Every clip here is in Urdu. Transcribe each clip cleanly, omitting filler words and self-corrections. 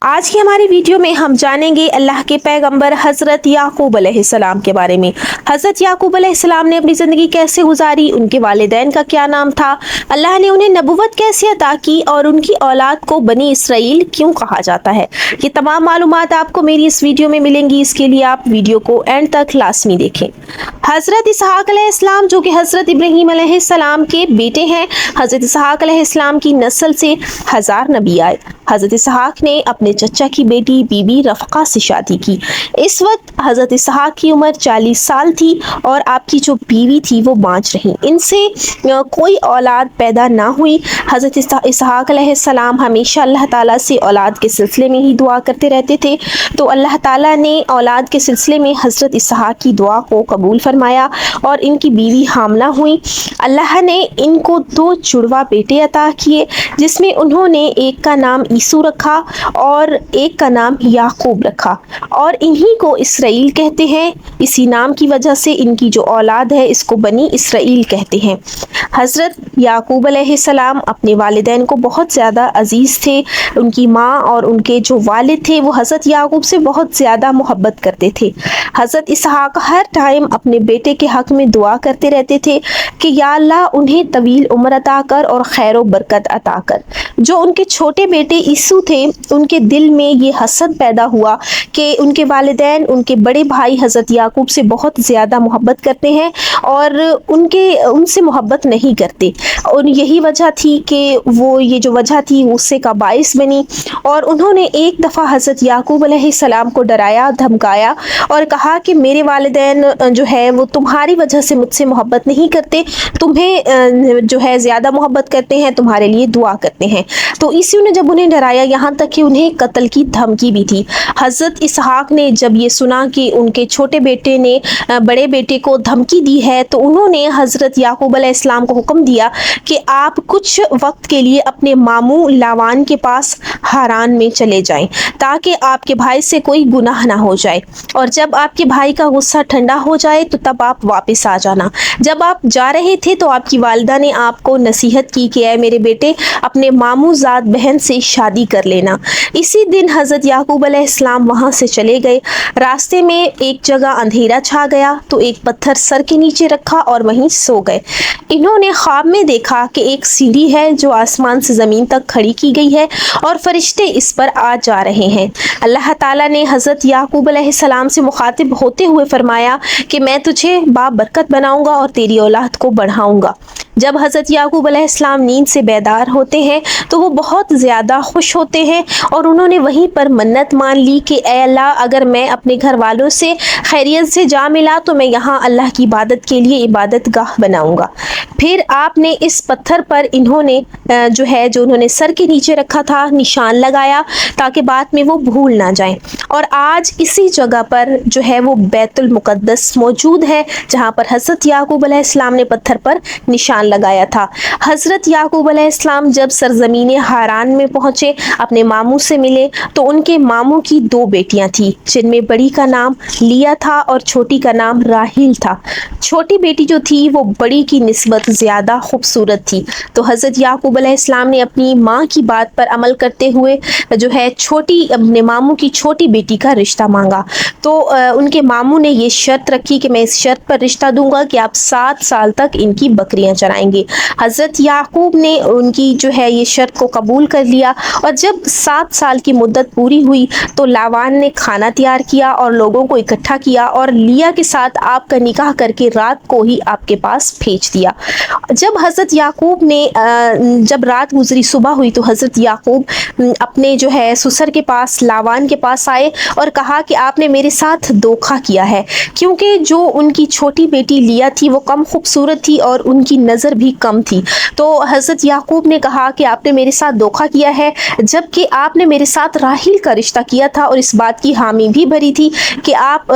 آج کی ہماری ویڈیو میں ہم جانیں گے اللہ کے پیغمبر حضرت یعقوب علیہ السلام کے بارے میں۔ حضرت یعقوب علیہ السلام نے اپنی زندگی کیسے گزاری، ان کے والدین کا کیا نام تھا، اللہ نے انہیں نبوت کیسے عطا کی اور ان کی اولاد کو بنی اسرائیل کیوں کہا جاتا ہے۔ یہ تمام معلومات آپ کو میری اس ویڈیو میں ملیں گی، اس کے لیے آپ ویڈیو کو اینڈ تک لازمی دیکھیں۔ حضرت اسحاق علیہ السلام جو کہ حضرت ابراہیم علیہ السلام کے بیٹے ہیں، حضرت اسحاق علیہ السلام کی نسل سے 1000 نبی آئے۔ حضرت اسحاق نے اپنے چچا کی بیٹی بی بی رفقہ سے شادی کی۔ اس وقت حضرت اسحاق کی عمر 40 سال تھی اور آپ کی جو بیوی تھی وہ بانجھ رہی، ان سے کوئی اولاد پیدا نہ ہوئی۔ حضرت اسحاق علیہ السلام ہمیشہ اللہ تعالیٰ سے اولاد کے سلسلے میں ہی دعا کرتے رہتے تھے، تو اللہ تعالیٰ نے اولاد کے سلسلے میں حضرت اسحاق کی دعا کو قبول فرمایا اور ان کی بیوی حاملہ ہوئی۔ اللہ نے ان کو 2 جڑواں بیٹے عطا کیے، جس میں انہوں نے ایک کا نام عیسو رکھا اور ایک کا نام یعقوب رکھا، اور انہی کو اسرائیل کہتے ہیں۔ اسی نام کی وجہ سے ان کی جو اولاد ہے اس کو بنی اسرائیل کہتے ہیں۔ حضرت یعقوب علیہ السلام اپنے والدین کو بہت زیادہ عزیز تھے۔ ان کی ماں اور ان کے جو والد تھے وہ حضرت یعقوب سے بہت زیادہ محبت کرتے تھے۔ حضرت اسحاق ہر ٹائم اپنے بیٹے کے حق میں دعا کرتے رہتے تھے کہ یا اللہ انہیں طویل عمر عطا کر اور خیر و برکت عطا کر۔ جو ان کے چھوٹے بیٹے عیسو تھے، ان کے دل میں یہ حسد پیدا ہوا کہ ان کے والدین ان کے بڑے بھائی حضرت یعقوب سے بہت زیادہ محبت کرتے ہیں اور ان سے محبت نہیں کرتے، اور یہی وجہ تھی کہ یہ جو وجہ تھی غصے کا باعث بنی، اور انہوں نے ایک دفعہ حضرت یعقوب علیہ السلام کو ڈرایا، دھمکایا اور کہا کہ میرے والدین جو ہے وہ تمہاری وجہ سے مجھ سے محبت نہیں کرتے، تمہیں جو ہے زیادہ محبت کرتے ہیں، تمہارے لیے دعا کرتے ہیں۔ تو عیسو نے جب انہیں ڈرایا، یہاں تک کہ انہیں قتل کی دھمکی بھی تھی۔ حضرت اسحاق نے جب یہ سنا کہ ان کے چھوٹے بیٹے نے بڑے بیٹے کو دھمکی دی ہے، تو انہوں نے حضرت یعقوب علیہ السلام کو حکم دیا کہ آپ کچھ وقت کے لیے اپنے ماموں لاوان کے پاس ہاران میں چلے جائیں تاکہ آپ کے بھائی سے کوئی گناہ نہ ہو جائے، اور جب آپ کے بھائی کا غصہ ٹھنڈا ہو جائے تو تب آپ واپس آ جانا۔ جب آپ جا رہے تھے تو آپ کی والدہ نے آپ کو نصیحت کی کہ اے میرے بیٹے، اپنے ماموں زاد بہن سے شادی کر لینا۔ اسی دن حضرت یعقوب علیہ السلام وہاں سے چلے گئے۔ راستے میں ایک جگہ اندھیرا چھا گیا تو ایک پتھر سر کے نیچے رکھا اور وہیں سو گئے۔ انہوں نے خواب میں دیکھا کہ ایک سیڑھی ہے جو آسمان سے زمین تک کھڑی کی گئی ہے اور فرشتے اس پر آ جا رہے ہیں۔ اللہ تعالیٰ نے حضرت یعقوب علیہ السلام سے مخاطب ہوتے ہوئے فرمایا کہ میں تجھے بابرکت بناؤں گا اور تیری اولاد کو بڑھاؤں گا۔ جب حضرت یعقوب علیہ السلام نیند سے بیدار ہوتے ہیں تو وہ بہت زیادہ خوش ہوتے ہیں، اور انہوں نے وہیں پر منت مان لی کہ اے اللہ، اگر میں اپنے گھر والوں سے خیریت سے جا ملا تو میں یہاں اللہ کی عبادت کے لیے عبادت گاہ بناؤں گا۔ پھر آپ نے اس پتھر پر انہوں نے جو انہوں نے سر کے نیچے رکھا تھا نشان لگایا تاکہ بعد میں وہ بھول نہ جائیں، اور آج اسی جگہ پر جو ہے وہ بیت المقدس موجود ہے جہاں پر حضرت یعقوب علیہ السلام نے پتھر پر نشان لگایا تھا۔ حضرت یعقوب علیہ السلام جب سرزمین ہاران میں پہنچے، اپنے ماموں سے ملے، تو ان کے ماموں کی 2 بیٹیاں تھیں، جن میں بڑی کا نام لیا تھا اور چھوٹی کا نام راحیل تھا۔ چھوٹی بیٹی جو تھی وہ بڑی کی نسبت زیادہ خوبصورت تھی، تو حضرت یعقوب علیہ السلام نے اپنی ماں کی بات پر عمل کرتے ہوئے اپنے ماموں کی چھوٹی بیٹی کا رشتہ مانگا۔ تو ان کے ماموں نے یہ شرط رکھی کہ میں اس شرط پر رشتہ دوں گا کہ آپ 7 سال تک ان کی بکریاں چرائیں گے۔ حضرت یعقوب نے ان کی یہ شرط کو قبول کر لیا، اور جب 7 سال کی مدت پوری ہوئی تو لاوان نے کھانا تیار کیا اور لوگوں کو اکٹھا کیا اور لیا کے ساتھ آپ کا نکاح کر کے رات کو ہی آپ کے پاس بھیج دیا۔ جب حضرت یعقوب نے جب رات گزری، صبح ہوئی، تو حضرت یعقوب اپنے سسر کے پاس لاوان کے پاس آئے اور کہا کہ آپ نے میرے ساتھ دھوکا کیا ہے، کیونکہ جو ان کی چھوٹی بیٹی لیا تھی وہ کم خوبصورت تھی اور ان کی نظر بھی کم تھی۔ تو حضرت یعقوب نے کہا کہ آپ نے میرے ساتھ دھوکا کیا ہے، جبکہ آپ نے میرے ساتھ راحیل کا رشتہ کیا تھا اور اس بات کی حامی بھی بھری تھی کہ آپ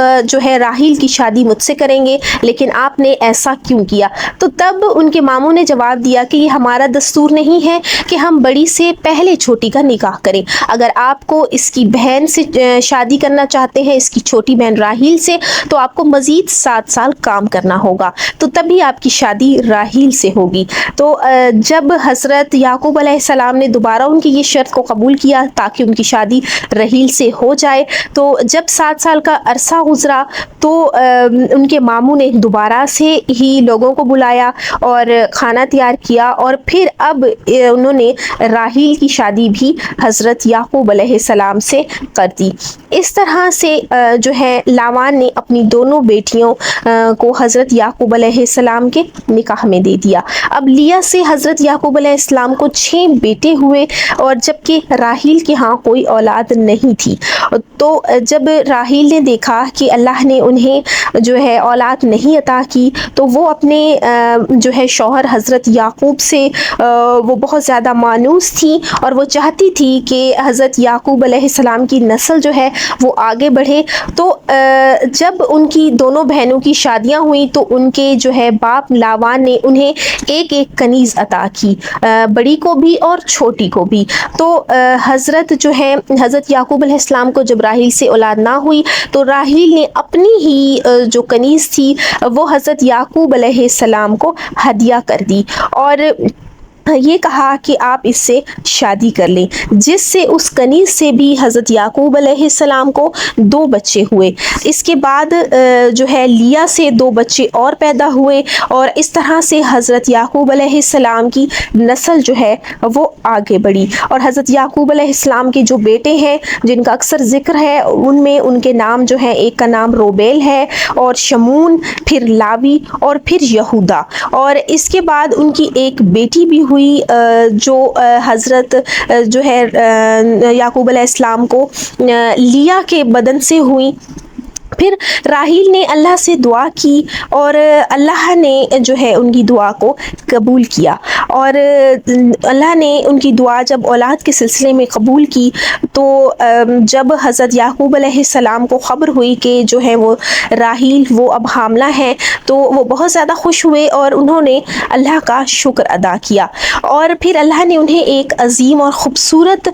راحیل کی شادی مجھ سے کریں گے، لیکن آپ نے ایسا کیوں کیا؟ تو تب ان کے ماموں نے جواب دیا کہ یہ ہمارا دستور نہیں ہے کہ ہم بڑی سے پہلے چھوٹی کا نکاح کریں۔ اگر آپ کو اس کی بہن سے شادی کرنا چاہتے ہیں، اس کی چھوٹی بہن راحیل سے، تو آپ کو مزید 7 سال کام کرنا ہوگا، تو تبھی آپ کی شادی راحیل سے ہوگی۔ تو جب حضرت یعقوب علیہ السلام نے دوبارہ ان کی یہ شرط کو قبول کیا تاکہ ان کی شادی رحیل سے ہو جائے، تو جب 7 سال کا عرصہ گزرا تو ان کے ماموں نے دوبارہ سے ہی لوگوں کو بلایا اور کھانا تیار کیا، اور پھر اب انہوں نے راحیل کی شادی بھی حضرت یعقوب علیہ السلام سے کر دی۔ اس طرح سے جو ہے لاوان نے اپنی دونوں بیٹیوں کو حضرت یعقوب علیہ السلام کے نکاح میں دے دیا۔ اب لیا سے حضرت یعقوب علیہ السلام کو 6 بیٹے ہوئے، اور جبکہ راحیل کے ہاں کوئی اولاد نہیں تھی۔ تو جب راحیل نے دیکھا کہ اللہ نے انہیں جو ہے اولاد نہیں عطا کی، تو وہ اپنے جو ہے شوہر حضرت یعقوب سے وہ بہت زیادہ مانوس تھی، اور وہ چاہتی تھی کہ حضرت یعقوب علیہ السلام کی نسل جو ہے وہ آگے بڑھے۔ تو جب ان کی دونوں بہنوں کی شادیاں ہوئیں تو ان کے جو ہے باپ لاوان نے انہیں ایک ایک کنیز عطا کی، بڑی کو بھی اور چھوٹی کو بھی۔ تو حضرت جو ہے حضرت یعقوب علیہ السلام کو جب راحیل سے اولاد نہ ہوئی تو راحیل نے اپنی ہی جو کنیز تھی وہ حضرت یعقوب علیہ السلام کو ہدیہ کر دی، اور یہ کہا کہ آپ اس سے شادی کر لیں، جس سے اس کنیز سے بھی حضرت یعقوب علیہ السلام کو 2 بچے ہوئے۔ اس کے بعد جو ہے لیا سے 2 بچے اور پیدا ہوئے، اور اس طرح سے حضرت یعقوب علیہ السلام کی نسل جو ہے وہ آگے بڑھی۔ اور حضرت یعقوب علیہ السلام کے جو بیٹے ہیں جن کا اکثر ذکر ہے، ان میں ان کے نام جو ہیں، ایک کا نام روبیل ہے، اور شمون، پھر لاوی، اور پھر یہودا۔ اور اس کے بعد ان کی ایک بیٹی بھی ہوئی جو حضرت جو ہے یعقوب علیہ السلام کو لیا کے بدن سے ہوئی۔ پھر راحیل نے اللہ سے دعا کی، اور اللہ نے جو ہے ان کی دعا کو قبول کیا، اور اللہ نے ان کی دعا جب اولاد کے سلسلے میں قبول کی تو جب حضرت یعقوب علیہ السلام کو خبر ہوئی کہ جو ہے وہ راحیل وہ اب حاملہ ہیں، تو وہ بہت زیادہ خوش ہوئے اور انہوں نے اللہ کا شکر ادا کیا، اور پھر اللہ نے انہیں ایک عظیم اور خوبصورت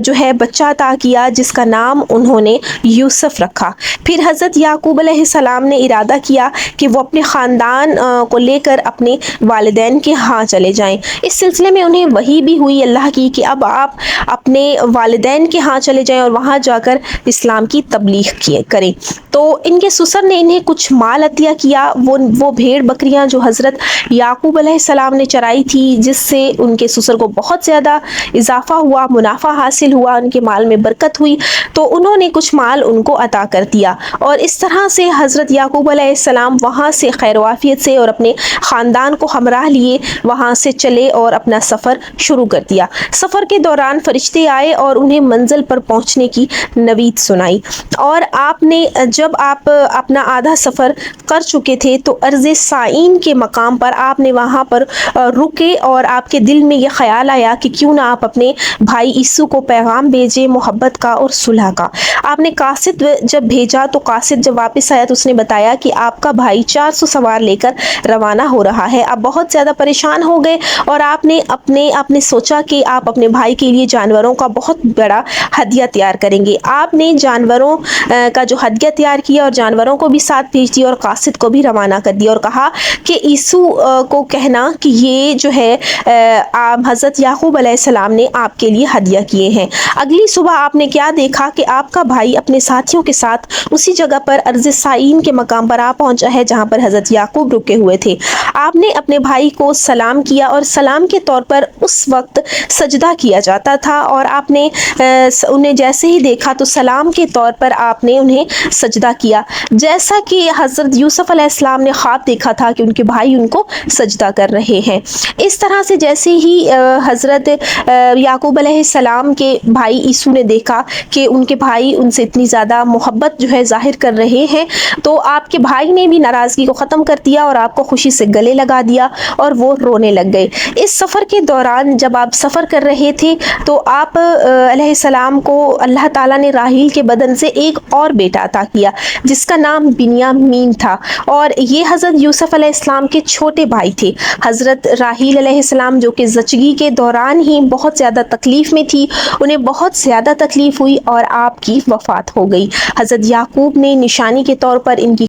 جو ہے بچہ عطا کیا جس کا نام انہوں نے یوسف رکھا۔ پھر حضرت یعقوب علیہ السلام نے ارادہ کیا کہ وہ اپنے خاندان کو لے کر اپنے والدین کے ہاں چلے جائیں۔ اس سلسلے میں انہیں وحی بھی ہوئی اللہ کی کہ اب آپ اپنے والدین کے ہاں چلے جائیں اور وہاں جا کر اسلام کی تبلیغ کریں۔ تو ان کے سسر نے انہیں کچھ مال عطیہ کیا، وہ بھیڑ بکریاں جو حضرت یعقوب علیہ السلام نے چرائی تھی، جس سے ان کے سسر کو بہت زیادہ اضافہ ہوا، منافع حاصل ہوا، ان کے مال میں برکت ہوئی، تو انہوں نے کچھ مال ان کو عطا کر دیا، اور اس طرح سے حضرت یعقوب علیہ السلام وہاں سے خیر و عافیت سے اور اپنے خاندان کو ہمراہ لیے وہاں سے چلے اور اپنا سفر شروع کر دیا۔ سفر کے دوران فرشتے آئے اور انہیں منزل پر پہنچنے کی نوید سنائی، اور آپ نے جب آپ اپنا آدھا سفر کر چکے تھے تو ارض سائین کے مقام پر آپ نے وہاں پر رکے، اور آپ کے دل میں یہ خیال آیا کہ کیوں نہ آپ اپنے بھائی عیسو کو پیغام بھیجے محبت کا اور صلح کا۔ آپ نے قاصد جب بھیجا تو قاصد جب واپس آیا تو اس نے بتایا کہ آپ کا بھائی 400 سوار لے کر روانہ ہو رہا ہے۔ آپ بہت زیادہ پریشان ہو گئے، اور آپ نے سوچا کہ آپ اپنے بھائی کے لیے جانوروں کا بہت بڑا ہدیہ تیار کریں گے۔ آپ نے جانوروں کا جو ہدیہ تیار کیا اور جانوروں کو بھی ساتھ بھیج دیا، اور قاصد کو بھی روانہ کر دیا، اور کہا کہ عیسو کو کہنا کہ یہ جو ہے حضرت یعقوب علیہ السلام نے آپ کے لیے ہدیہ کیے ہیں۔ اگلی صبح آپ نے کیا دیکھا کہ آپ کا بھائی اپنے ساتھیوں کے ساتھ اسی جگہ پر ارض سائین کے مقام پر آ پہنچا ہے جہاں پر حضرت یعقوب رکے ہوئے تھے۔ آپ نے اپنے بھائی کو سلام کیا، اور سلام کے طور پر اس وقت سجدہ کیا جاتا تھا، اور آپ نے انہیں جیسے ہی دیکھا تو سلام کے طور پر آپ نے انہیں سجدہ کیا، جیسا کہ حضرت یوسف علیہ السلام نے خواب دیکھا تھا کہ ان کے بھائی ان کو سجدہ کر رہے ہیں۔ اس طرح سے جیسے ہی حضرت یعقوب علیہ السلام کے بھائی عیسو نے دیکھا کہ ان کے بھائی ان سے اتنی زیادہ محبت جو ہے ظاہر کر رہے ہیں، تو آپ کے بھائی نے بھی ناراضگی کو ختم کر دیا اور آپ کو خوشی سے گلے لگا دیا، اور وہ رونے لگ گئے۔ اس سفر کے دوران جب آپ سفر کر رہے تھے تو آپ علیہ السلام کو اللہ تعالیٰ نے راحیل کے بدن سے ایک اور بیٹا عطا کیا جس کا نام بنیامین تھا، اور یہ حضرت یوسف علیہ السلام کے چھوٹے بھائی تھے۔ حضرت راحیل علیہ السلام جو کہ زچگی کے دوران ہی بہت زیادہ تکلیف میں تھی، انہیں بہت زیادہ تکلیف ہوئی اور آپ کی وفات ہو گئی۔ حضرت یعقوب نے نشانی کے طور پر ان کی